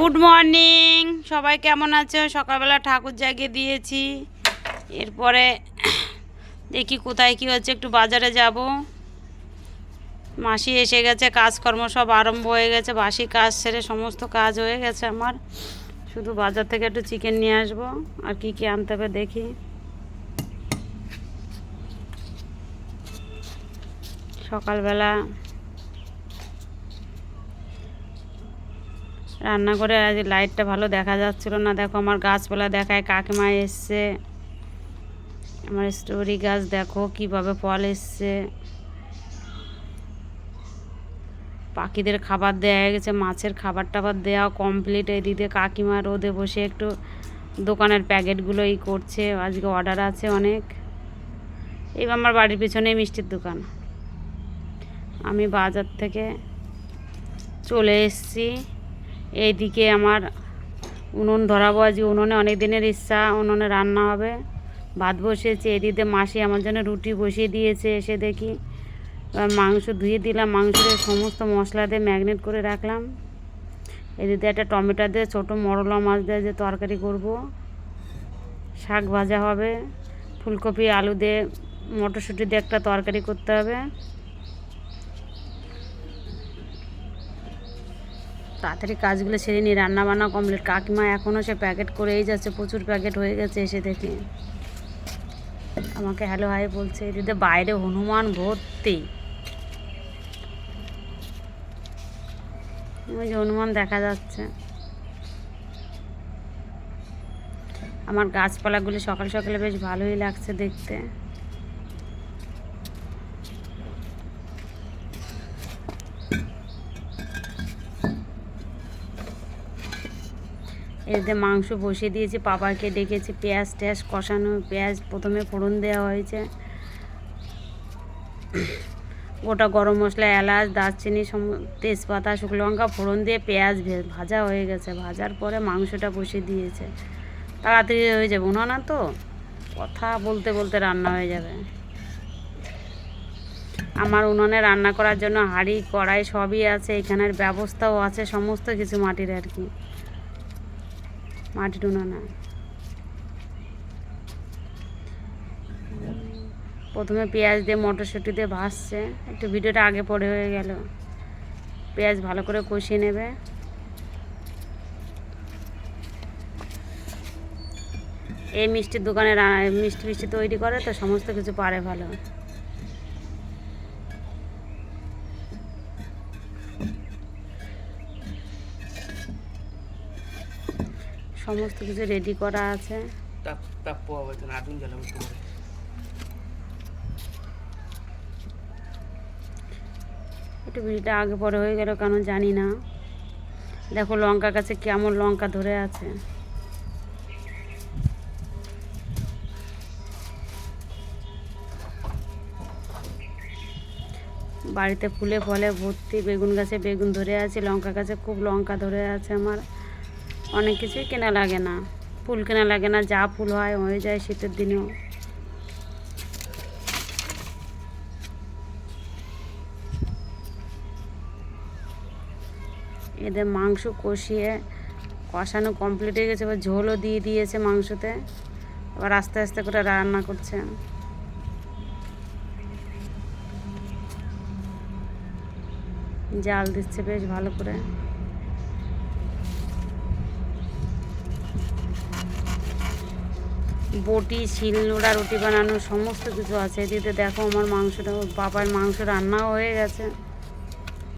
Good morning, সবাই কেমন আছো? সকালবেলা ঠাকুর জাগিয়ে দিয়েছি। এরপরে দেখি কোথায় কি হচ্ছে, একটু বাজারে যাব। মাসি এসে গেছে, কাজকর্ম সব আরম্ভ হয়ে গেছে। বাসি কাজ সেরে সমস্ত কাজ হয়ে গেছে আমার। শুধু বাজার থেকে একটু চিকেন নিয়ে আসবো, আর কি কি আনতে হবে দেখি। সকালবেলা রান্না করে আজ লাইটটা ভালো দেখা যাচ্ছিলো না। দেখো আমার গাছপালা দেখায়, কাকিমা এসছে। আমার স্ট্রবেরি গাছ দেখো কিভাবে ফল এসছে। পাখিদের খাবার দেওয়া হয়ে গেছে, মাছের খাবার টাবার দেওয়া কমপ্লিট। এদিকে কাকিমা রোদে বসে একটু দোকানের প্যাকেটগুলো করছে। আজকে অর্ডার আছে অনেক। এই আমার বাড়ির পিছনে মিষ্টির দোকান। আমি বাজার থেকে চলে এসেছি। এইদিকে আমার উনুন ধরাবো। আজকে উনুনে অনেক দিনের ইচ্ছা, উনুনে রান্না হবে। ভাত বসিয়েছি। এদিকে মাসি আমার জন্য রুটি বসিয়ে দিয়েছে। এসে দেখি এবার মাংস ধুয়ে দিলাম, মাংসের সমস্ত মশলা দিয়ে ম্যাগনেট করে রাখলাম। এদিকে একটা টমেটো দিয়ে ছোটো মরলা মাছ দিয়ে যে তরকারি করব। শাক ভাজা হবে, ফুলকপি আলু দিয়ে মটরশুঁটি দিয়ে একটা তরকারি করতে হবে। তাড়াতাড়ি কাজগুলো সেরে নিই, রান্নাবান্না কমপ্লিট। কাকিমা এখনও সে প্যাকেট করেই যাচ্ছে, প্রচুর প্যাকেট হয়ে গেছে। এসে দেখি আমাকে হ্যালো হাই বলছে। এদিকে বাইরে হনুমান ভর্তি, ওই যে হনুমান দেখা যাচ্ছে। আমার গাছপালাগুলি সকাল সকালে বেশ ভালোই লাগছে দেখতে। এতে মাংস বসিয়ে দিয়েছি, পাপাকে ডেকেছি। পেঁয়াজ ট্যাজ কষানো, পেঁয়াজ প্রথমে ফোড়ন দেওয়া হয়েছে। গোটা গরম মশলা, এলাচ, দারচিনি, তেজপাতা, শুকনো লঙ্কা ফোড়ন দিয়ে পেঁয়াজ ভাজা হয়ে গেছে। ভাজার পরে মাংসটা বসিয়ে দিয়েছে। তাড়াতাড়ি হয়ে যাবে, উনানা তো কথা বলতে বলতে রান্না হয়ে যাবে। আমার উনুনে রান্না করার জন্য হাঁড়ি কড়াই সবই আছে, এখানের ব্যবস্থাও আছে, সমস্ত কিছু মাটির আর কি, মাটির উনানে। প্রথমে পেঁয়াজ দিয়ে মটরশুঁটি দিয়ে ভাজছে। একটু ভিডিওটা আগে পরে হয়ে গেল। পেঁয়াজ ভালো করে কষিয়ে নেবে। এই মিষ্টির দোকানে মিষ্টি তৈরি করে তো, সমস্ত কিছু পারে ভালো। সমস্ত কিছু রেডি করা আছে। একটু ভিডিওটা আগে পরে হয়ে গেল কেন জানি না। দেখো লঙ্কা গাছে কেমন লঙ্কা ধরে আছে। বাড়িতে ফুলে ফলে ভর্তি, বেগুন গাছে বেগুন ধরে আছে, লঙ্কা গাছে খুব লঙ্কা ধরে আছে আমার। অনেক কিছুই কেনা লাগে না, ফুল কেনা লাগে না, যা ফুল হয় হয়ে যায় শীতের দিনেও। এদের মাংস কষানো কমপ্লিট হয়ে গেছে। এবার ঝোলও দিয়ে দিয়েছে মাংসতে। আবার আস্তে আস্তে করে রান্না করছে। জাল দিচ্ছে বেশ ভালো করে। বটি, শিলনোড়া, রুটি বানানো সমস্ত কিছু আছে। এদিকে দেখো আমার মাংসটা, বাবার মাংস রান্নাও হয়ে গেছে।